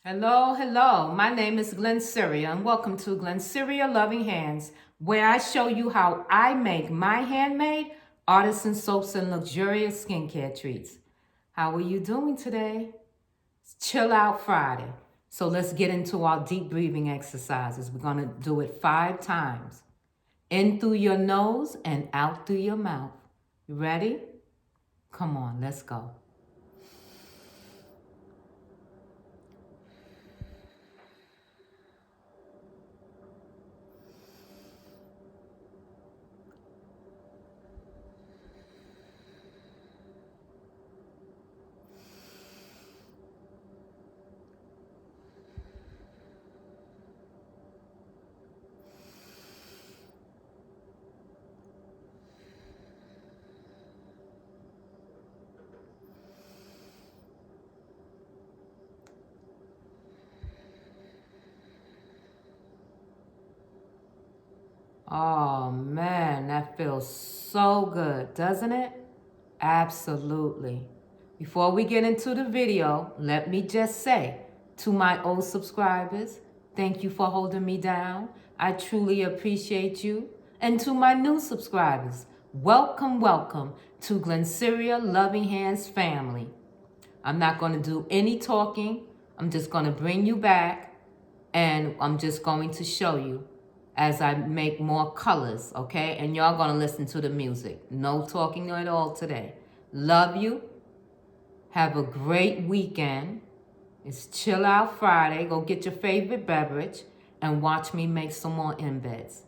Hello, hello. My name is Glennceria and welcome to Glennceria Loving Hands, where I show you how I make my handmade artisan soaps and luxurious skincare treats. How are you doing today? It's Chill Out Friday. So let's get into our deep breathing exercises. We're going to do it 5 times. In through your nose and out through your mouth. You ready? Come on, let's go. Oh man, that feels so good, doesn't it? Absolutely. Before we get into the video, let me just say to my old subscribers, thank you for holding me down. I truly appreciate you. And to my new subscribers, welcome, welcome to Glennceria Loving Hands family. I'm not going to do any talking. I'm just going to bring you back and I'm just going to show you as I make more colors, okay? And y'all gonna listen to the music. No talking at all today. Love you. Have a great weekend. It's Chill Out Friday. Go get your favorite beverage and watch me make some more embeds.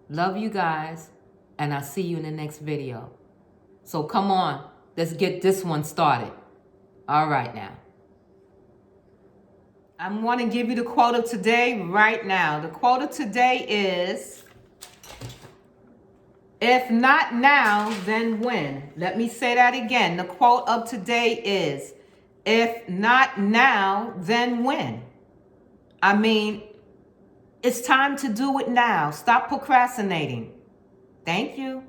Love you guys, and I'll see you in the next video. So come on, let's get this one started. All right now. I want to give you the quote of today right now. The quote of today is, if not now, then when? Let me say that again. The quote of today is, if not now, then when? I mean, it's time to do it now. Stop procrastinating. Thank you.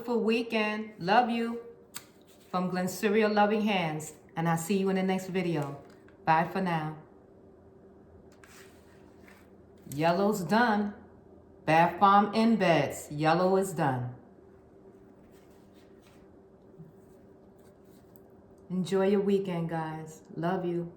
beautiful weekend. Love you. From Glennceria Loving Hands. And I'll see you in the next video. Bye for now. Yellow's done. Bath Bomb Embeds. Yellow is done. Enjoy your weekend, guys. Love you.